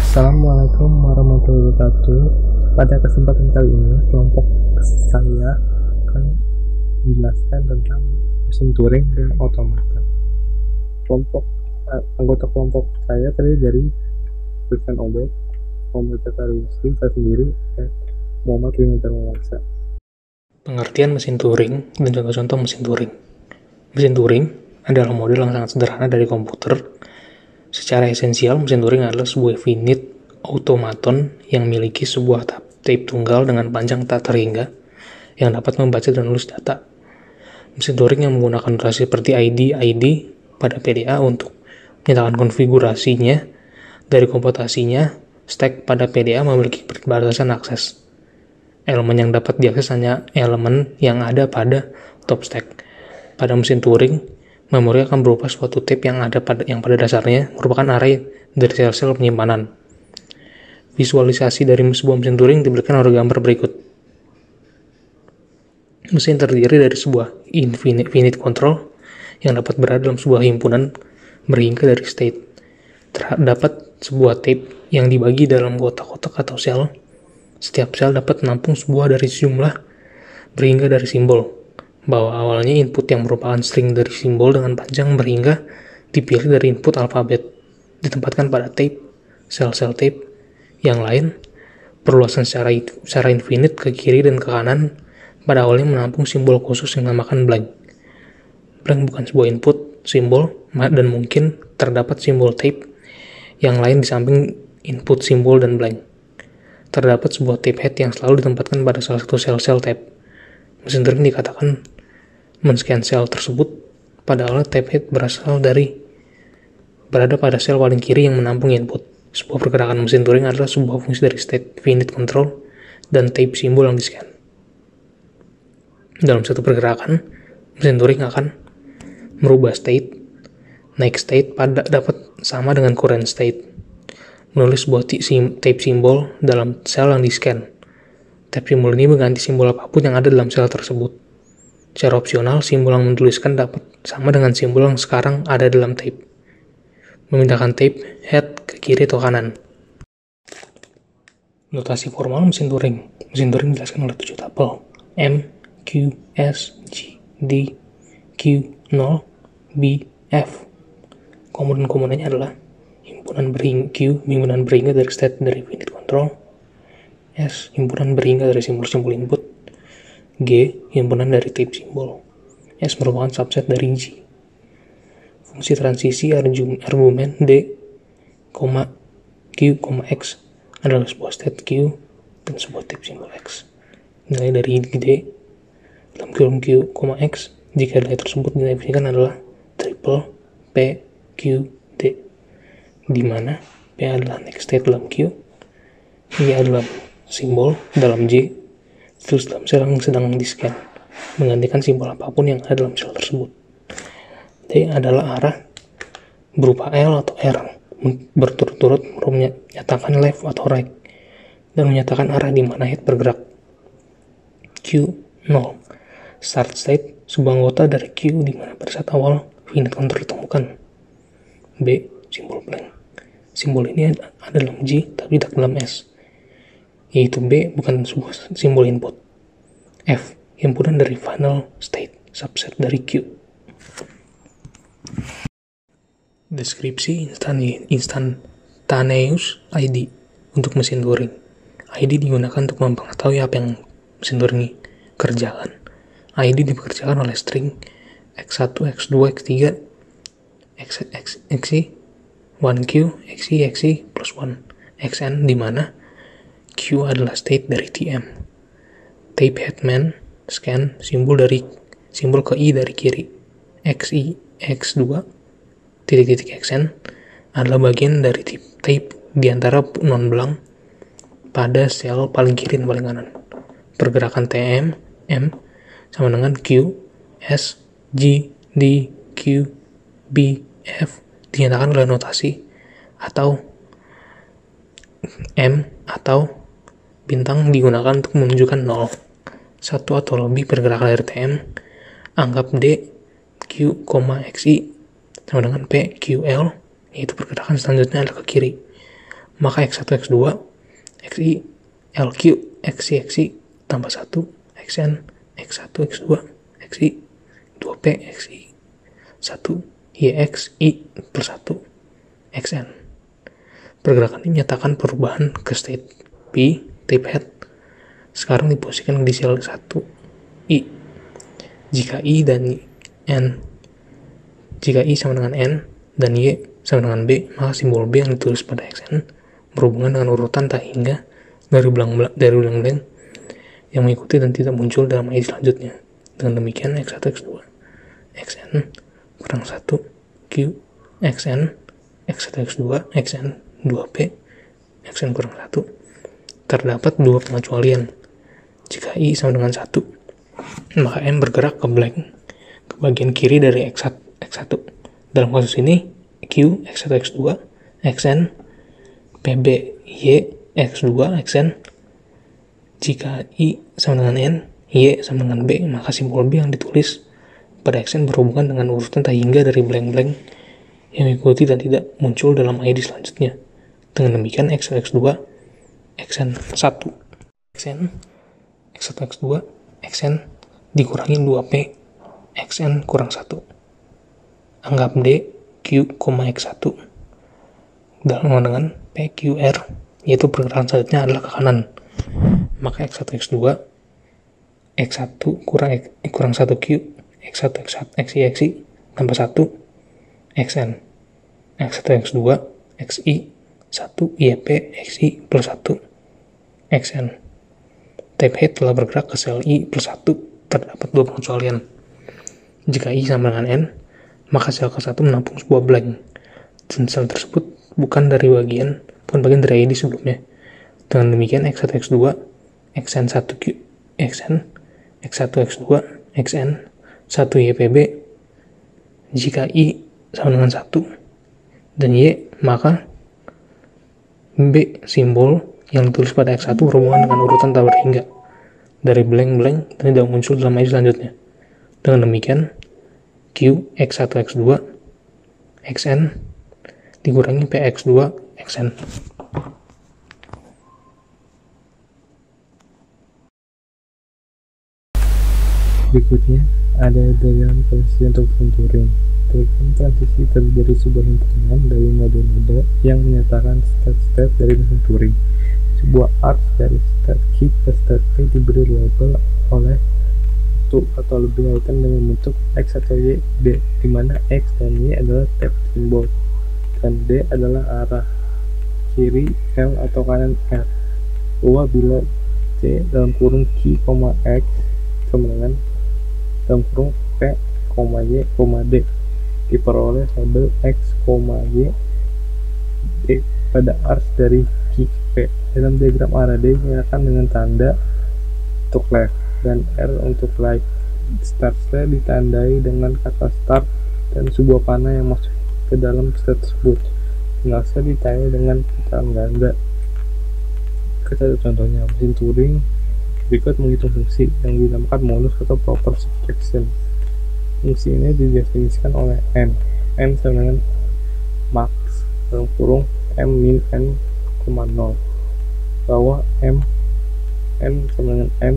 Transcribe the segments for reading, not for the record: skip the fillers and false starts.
Assalamualaikum warahmatullahi wabarakatuh. Pada kesempatan kali ini, kelompok saya akan menjelaskan tentang mesin Turing dan otomata. Anggota kelompok saya terdiri dari Christian Obed, Muhammad Zakaria, saya sendiri, dan Muhammad Lina Darmawansa. Pengertian mesin Turing dan contoh-contoh mesin Turing. Mesin Turing adalah model yang sangat sederhana dari komputer. Secara esensial, mesin Turing adalah sebuah finite automaton yang memiliki sebuah tape tunggal dengan panjang tak terhingga yang dapat membaca dan menulis data. Mesin Turing yang menggunakan notasi seperti ID pada PDA untuk menyatakan konfigurasinya dari komputasinya. Stack pada PDA memiliki batasan akses. Elemen yang dapat diakses hanya elemen yang ada pada top stack. Pada mesin Turing, memori akan berupa suatu tape yang pada dasarnya merupakan array dari sel-sel penyimpanan. Visualisasi dari sebuah mesin Turing diberikan oleh gambar berikut. Mesin terdiri dari sebuah infinite control yang dapat berada dalam sebuah himpunan berhingga dari state. Terdapat sebuah tape yang dibagi dalam kotak-kotak atau sel. Setiap sel dapat menampung sebuah dari jumlah berhingga dari simbol. Bahwa awalnya input yang merupakan string dari simbol dengan panjang berhingga dipilih dari input alfabet, ditempatkan pada tape, sel-sel tape yang lain, perluasan secara infinite ke kiri dan ke kanan, pada awalnya menampung simbol khusus yang dinamakan blank. Blank bukan sebuah input simbol, dan mungkin terdapat simbol tape yang lain di samping input simbol dan blank. Terdapat sebuah tape head yang selalu ditempatkan pada salah satu sel-sel tape. Mesin Turing dikatakan men-scan sel tersebut, padahal tape head berada pada sel paling kiri yang menampung input. Sebuah pergerakan mesin Turing adalah sebuah fungsi dari state finite control dan tape simbol yang di-scan. Dalam satu pergerakan, mesin Turing akan merubah state, naik state dapat sama dengan current state, menulis sebuah tape simbol dalam sel yang di-scan. Tape simbol ini mengganti simbol apapun yang ada dalam sel tersebut. Secara opsional, simbol yang dituliskan dapat sama dengan simbol yang sekarang ada dalam tape. Memindahkan tape head ke kiri atau kanan. Notasi formal mesin Turing. Mesin Turing dijelaskan oleh 7 tabel. M, Q, S, G, D, Q, 0, B, F. Komponen-komponennya adalah himpunan berhingga dari state dari finite control. S, himpunan berhingga dari simbol-simbol input. G, himpunan dari tape simbol. S merupakan subset dari G. Fungsi transisi argumen D, Q, X adalah sebuah state Q dan sebuah tape simbol X. Nilai dari D dalam kolom Q, X jika nilai tersebut didefinisikan adalah triple P, Q, D, di mana P adalah next state dalam Q, I adalah simbol dalam J, terus dalam sel yang sedang di-scan, menggantikan simbol apapun yang ada dalam sel tersebut. D adalah arah berupa L atau R, berturut-turut menyatakan left atau right, dan menyatakan arah di mana head bergerak. Q, 0. Start state, sebuah anggota dari Q di mana pada saat awal finite control ditemukan. B, simbol blank. Simbol ini ada dalam G tapi tidak dalam S, yaitu B bukan sebuah simbol input. F, himpunan dari final state, subset dari Q. Deskripsi instantaneous ID untuk mesin Turing. ID digunakan untuk mengetahui apa yang mesin Turing kerjakan. ID dipekerjakan oleh string X1, X2, X3, XI, 1Q, XI plus 1, XN, di mana Q adalah state dari TM. Tape headman scan simbol ke I dari kiri. XI, X2, titik-titik XN adalah bagian dari tape di antara non-blank pada sel paling kiri dan paling kanan. Pergerakan TM, M, sama dengan Q, S, G, D, Q, B, F dinyatakan oleh notasi atau M atau bintang digunakan untuk menunjukkan 0. Satu atau lebih pergerakan dari TM, anggap D, Q, XI sama dengan P, Q, L, yaitu pergerakan selanjutnya adalah ke kiri. maka X1, X2, XI, LQ, XI tambah 1, XN, X1, X2, XI, 2P, XI, 1, YX, I plus 1, XN. Pergerakan ini menyatakan perubahan ke state P, type head, sekarang diposisikan di sel 1, I. Jika I dan N, jika I sama dengan N dan Y sama dengan B, maka simbol B yang ditulis pada XN berhubungan dengan urutan tak hingga dari belang-belang yang mengikuti dan tidak muncul dalam ID selanjutnya. Dengan demikian X1, X2, XN kurang 1, Q, XN, X1, X2, XN, 2P, XN kurang 1. Terdapat dua pengecualian. Jika I sama dengan 1, maka M bergerak ke blank, ke bagian kiri dari X1. Dalam kasus ini, Q, X1, X2, XN, PB, Y, X2, XN. Jika I sama dengan N, Y sama dengan B, maka simbol B yang ditulis pada XN berhubungan dengan urutan tak hingga dari blank-blank yang mengikuti dan tidak muncul dalam ID selanjutnya. Dengan demikian X1, X2, XN 1, XN, X1, X2, XN dikurangi 2P, XN kurang 1. Anggap D, Q, X1 dalam dengan PQR, yaitu pergerakan selanjutnya adalah ke kanan. Maka X1, X2, X1 kurang 1Q, X1, XI tambah 1, XN, X1, X2, XI, 1, YP, XI plus 1, XN. Type head telah bergerak ke sel I plus 1. Terdapat dua pengecualian. Jika I sama dengan N, maka sel ke-1 menampung sebuah blank, dan sel tersebut bukan bagian dari ID sebelumnya. Dengan demikian X1, X2, XN 1Q, XN, X1, X2, XN, 1 YPB, jika I sama dengan 1 dan Y, maka B simbol yang ditulis pada X1 berhubungan dengan urutan tak berhingga dari blank-blank dan tidak muncul dalam ID selanjutnya. Dengan demikian Q, X1, X2, XN dikurangi PX2, XN. Berikutnya ada diagram transisi untuk Turing. Diagram transisi terdiri dari sebuah himpunan dari node-node yang menyatakan state-state dari mesin Turing. Sebuah arch dari state Q ke state P diberi label oleh satu atau lebih item dengan bentuk X atau Y, D, di mana X dan Y adalah tab simbol dan D adalah arah kiri L atau kanan R. Bahwa bila C dalam kurung Q, X sama dengan dalam kurung P, Y, D diperoleh label X, Y, D pada arch dari Q ke P. Dalam diagram arah D dinyatakan dengan tanda untuk left dan R untuk right. Start state ditandai dengan kata start dan sebuah panah yang masuk ke dalam state tersebut. Final state ditandai dengan putaran ganda. Kita contohnya mesin Turing berikut menghitung fungsi yang dinamakan modus atau proper subtraction. Fungsi ini didefinisikan oleh N sama dengan max dalam kurung M min N, 0 bahwa N sama dengan N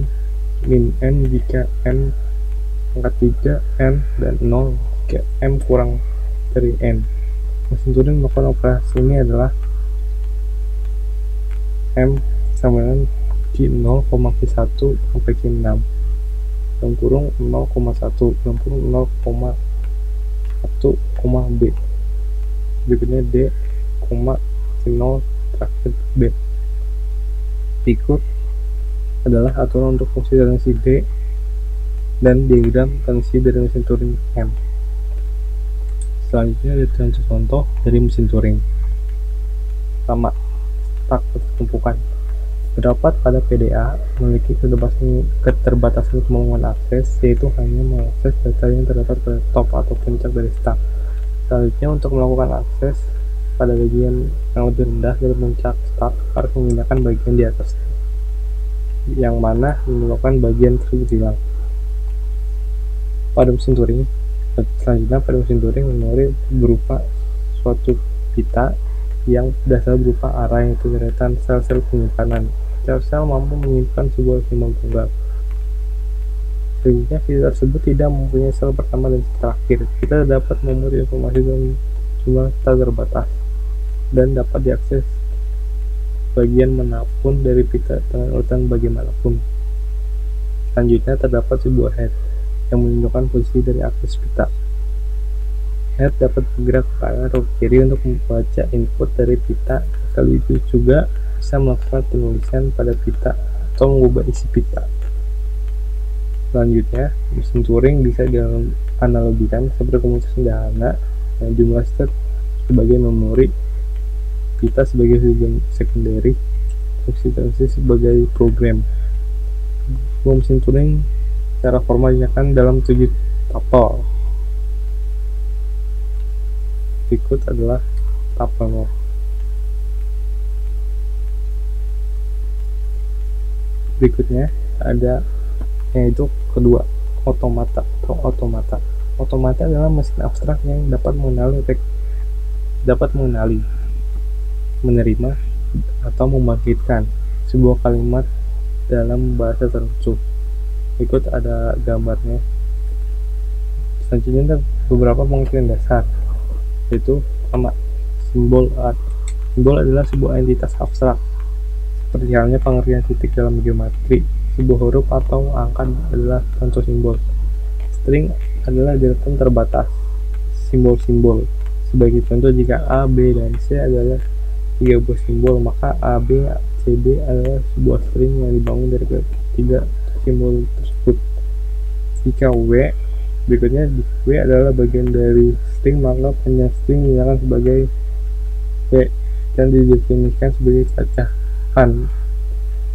min N jika N pangkat 3, N dan 0 jika M kurang dari N. Mesin Turing melakukan operasi ini adalah M sama dengan Q0, Q1 sampai Q6 dalam kurung 0,1 dalam kurung 0,1, B. Berikutnya D, Q0 terakhir B. Berikut adalah aturan untuk fungsi transisi D dan diagram transisi dari mesin Turing M. Selanjutnya ada contoh dari mesin Turing. Pertama, tak tumpukan. Terdapat pada PDA memiliki keterbatasan kemampuan akses, yaitu hanya mengakses data yang terdapat pada top atau puncak dari stack. Selanjutnya, untuk melakukan akses pada bagian yang lebih rendah dari puncak stack harus memindahkan bagian di atas, yang mana menyebabkan bagian tersebut hilang. Pada mesin Turing, selanjutnya pada mesin Turing memori berupa suatu pita yang dasar berupa array, yaitu deretan sel-sel penyimpanan. Setiap sel mampu menyimpan sebuah simbol tunggal. Selanjutnya, fitur tersebut tidak mempunyai sel pertama dan terakhir. Kita dapat memuat informasi dalam jumlah tak terbatas dan dapat diakses bagian manapun dari pita dengan urutan bagaimanapun. Selanjutnya, terdapat sebuah head yang menunjukkan posisi dari akses pita. Head dapat bergerak ke kanan atau ke kiri untuk membaca input dari pita, sekaligus juga bisa melakukan penulisan pada pita atau mengubah isi pita. Selanjutnya, mesin Turing bisa dianalogikan seperti komputer sederhana yang jumlah state sebagai memori, pita sebagai secondary, fungsi transisi sebagai program. Sebuah mesin Turing secara formal dinyatakan dalam 7 tuple. Berikut adalah tuple 0. Berikutnya ada yaitu kedua, otomata atau otomata. Otomata adalah mesin abstrak yang dapat mengenali, menerima, atau membangkitkan sebuah kalimat dalam bahasa tertentu. Berikut ada gambarnya. Selanjutnya ada beberapa pengertian dasar, yaitu pertama, simbol art. Simbol adalah sebuah entitas abstrak, seperti halnya pengertian titik dalam geometri. Sebuah huruf atau angka adalah contoh simbol. String adalah deretan terbatas simbol-simbol. Sebagai contoh, jika A, B, dan C adalah 3 buah simbol, maka A, B, C, B adalah sebuah string yang dibangun dari ketiga simbol tersebut. Jika berikutnya W adalah bagian dari string, maka panjang string digunakan sebagai W dan didefinisikan sebagai cacahan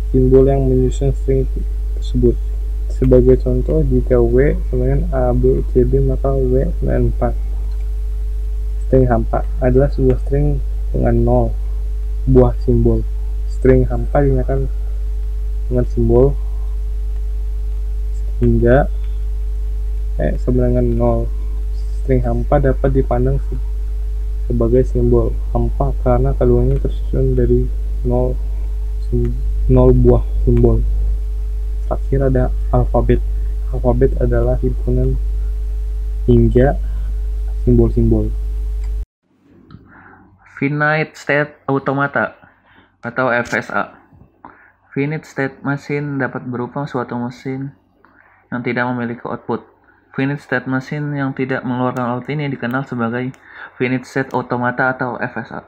simbol yang menyusun string tersebut. Sebagai contoh, jika W sama dengan A, B, C, B, maka W dengan 4. String hampa adalah sebuah string dengan 0 buah simbol. String hampa dinyatakan dengan simbol hingga sama dengan 0. String hampa dapat dipandang sebagai simbol hampa karena keduanya tersusun dari 0 buah simbol. Terakhir ada alfabet. Alfabet adalah himpunan hingga simbol-simbol. Finite State Automata atau FSA. Finite State Machine dapat berupa suatu mesin yang tidak memiliki output. Finite State Machine yang tidak mengeluarkan output ini dikenal sebagai Finite State Automata atau FSA.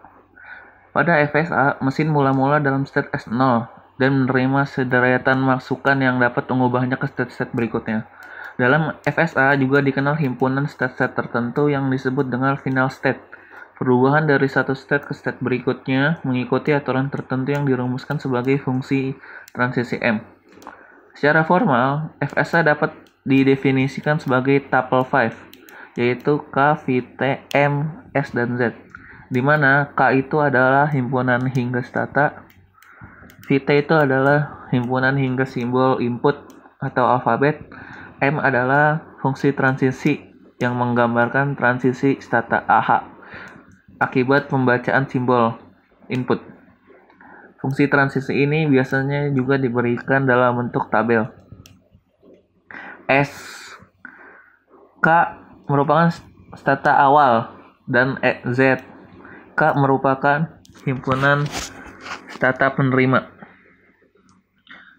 Pada FSA, mesin mula-mula dalam state S0 dan menerima sederetan masukan yang dapat mengubahnya ke state-state berikutnya. Dalam FSA juga dikenal himpunan state-state tertentu yang disebut dengan final state. Perubahan dari satu state ke state berikutnya mengikuti aturan tertentu yang dirumuskan sebagai fungsi transisi M. Secara formal, FSA dapat didefinisikan sebagai tuple 5, yaitu K, VT, M, S, dan Z, di mana K itu adalah himpunan hingga stata, VT itu adalah himpunan hingga simbol input atau alfabet, M adalah fungsi transisi yang menggambarkan transisi stata AH akibat pembacaan simbol input. Fungsi transisi ini biasanya juga diberikan dalam bentuk tabel. S K merupakan stata awal dan Z K merupakan himpunan stata penerima.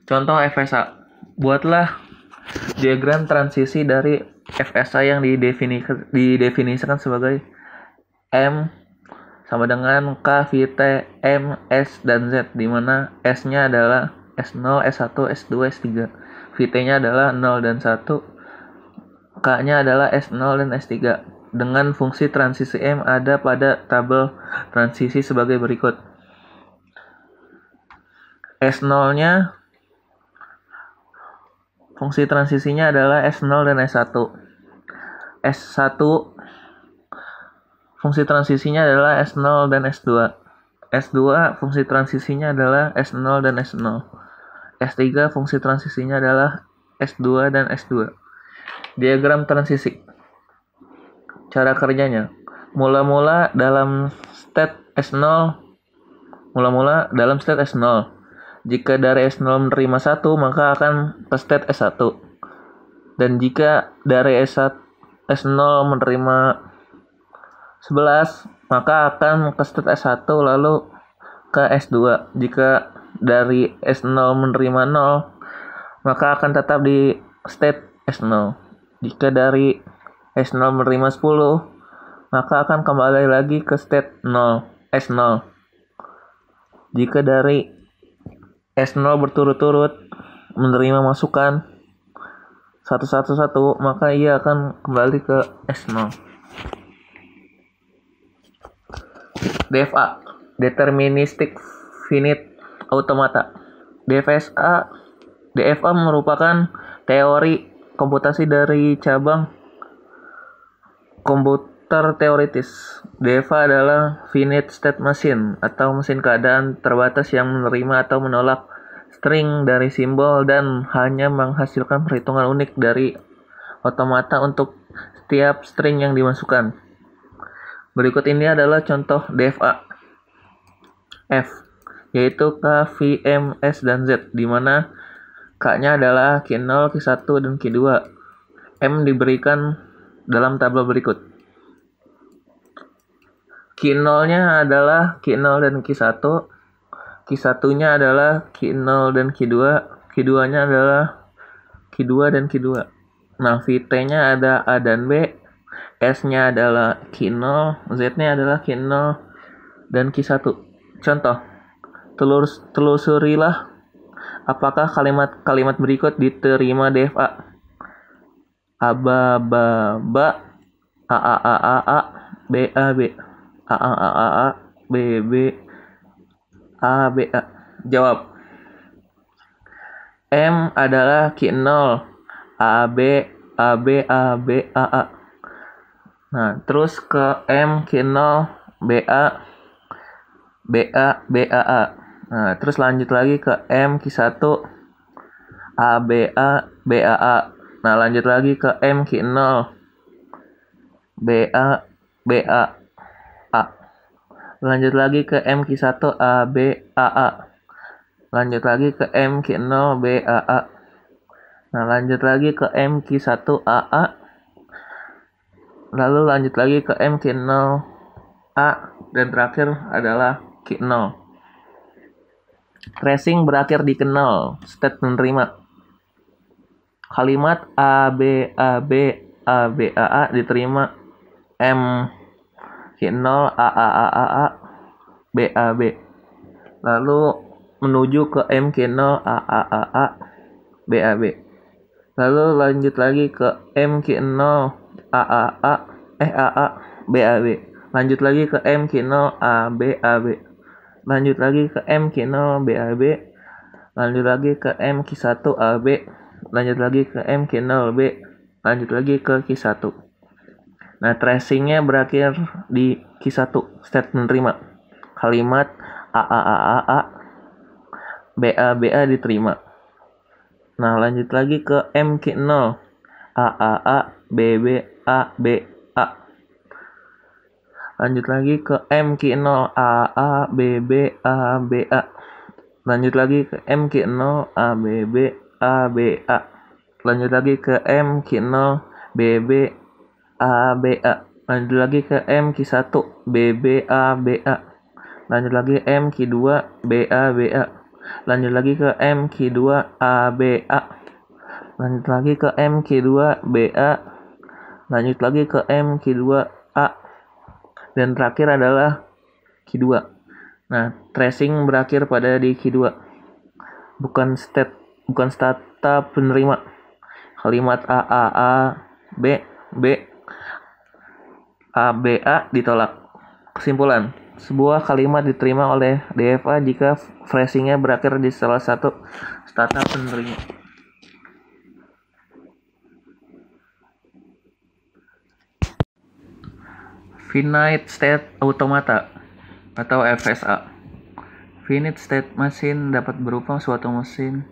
Contoh FSA. Buatlah diagram transisi dari FSA yang didefinisikan sebagai M sama dengan K, VT, M, S, dan Z, di mana S-nya adalah S0, S1, S2, S3. VT-nya adalah 0 dan 1. K-nya adalah S0 dan S3. Dengan fungsi transisi M ada pada tabel transisi sebagai berikut. S0-nya fungsi transisinya adalah S0 dan S1. S1 fungsi transisinya adalah S0 dan S2. S2 fungsi transisinya adalah S0 dan S0. S3 fungsi transisinya adalah S2 dan S2. Diagram transisi. Cara kerjanya. Mula-mula dalam state S0 mula-mula dalam state S0. Jika dari S0 menerima 1, maka akan ke state S1. Dan jika dari S0 menerima 11, maka akan ke state S1 lalu ke S2. Jika dari S0 menerima 0, maka akan tetap di state S0. Jika dari S0 menerima 10, maka akan kembali lagi ke state 0, S0. Jika dari S0 berturut-turut menerima masukan satu, maka ia akan kembali ke S0. DFA, Deterministic Finite Automata. DFA merupakan teori komputasi dari cabang komputer teoritis. DFA adalah finite state machine atau mesin keadaan terbatas yang menerima atau menolak string dari simbol dan hanya menghasilkan perhitungan unik dari otomata untuk setiap string yang dimasukkan. Berikut ini adalah contoh DFA F, yaitu K, V, M, S, dan Z, di mana K-nya adalah Q0, Q1, dan Q2. M diberikan dalam tabel berikut. Q0-nya adalah Q0 dan Q1, Q1-nya adalah Q0 dan Q2, Q2-nya adalah Q2 dan Q2. Nah, VT-nya ada A dan B, S-nya adalah Q0, Z-nya adalah Q0 dan Q1. Contoh, telusurilah apakah kalimat berikut diterima DFA. A-ba-ba-ba, A-a-a-a-a, B-a-b, A-a-a-a-a, B-b, A-b-a. Jawab. M adalah Q0, A-b, A-b, A-b, A-a. Nah, terus ke M Q0, BA, BA, BAA. Nah, terus lanjut lagi ke M Q1, ABA, BAA. Nah, lanjut lagi ke M Q0, BA, BA, A. Lanjut lagi ke M Q1, AB, AA. Lanjut lagi ke M Q0, BAA. Nah, lanjut lagi ke M Q1, AA. Lalu lanjut lagi ke M Q0, A. Dan terakhir adalah Q0. Tracing berakhir di Q0, state menerima. Kalimat AB, AB, AB, AA diterima M Q0, AA, AA, BAB. Lalu menuju ke M Q0, AA, AA, BAB. Lalu lanjut lagi ke M Q0, AAA, AA, BAB. Lanjut lagi ke M Q0, AB, AB. Lanjut lagi ke M Q0, BAB. Lanjut lagi ke M Q1, AB. Lanjut lagi ke M Q0, B. Lanjut lagi ke Q1. Nah, tracingnya berakhir di Q1, state menerima. Kalimat AAAA, BA diterima. Nah, lanjut lagi ke M Q0, AAA, BB, A, B, A. Lanjut lagi ke M Q0, AA, BB, A, B, A. Lanjut lagi ke M Q0, ABB, A, B, A. Lanjut lagi ke M Q0, BB, A, B, A. Lanjut lagi ke M Q1, BB, A, B, A. Lanjut lagi M Q2, BA, B, A. Lanjut lagi ke M Q2, A, B, A. Lanjut lagi ke M Q2, BA. Lanjut lagi ke M Q2, A. Dan terakhir adalah Q2. Nah, tracing berakhir pada di Q2. Bukan stata penerima. Kalimat A, B, B, A, B, A ditolak. Kesimpulan, sebuah kalimat diterima oleh DFA jika phrasingnya berakhir di salah satu stata penerima. Finite State Automata atau FSA. Finite State Machine dapat berupa suatu mesin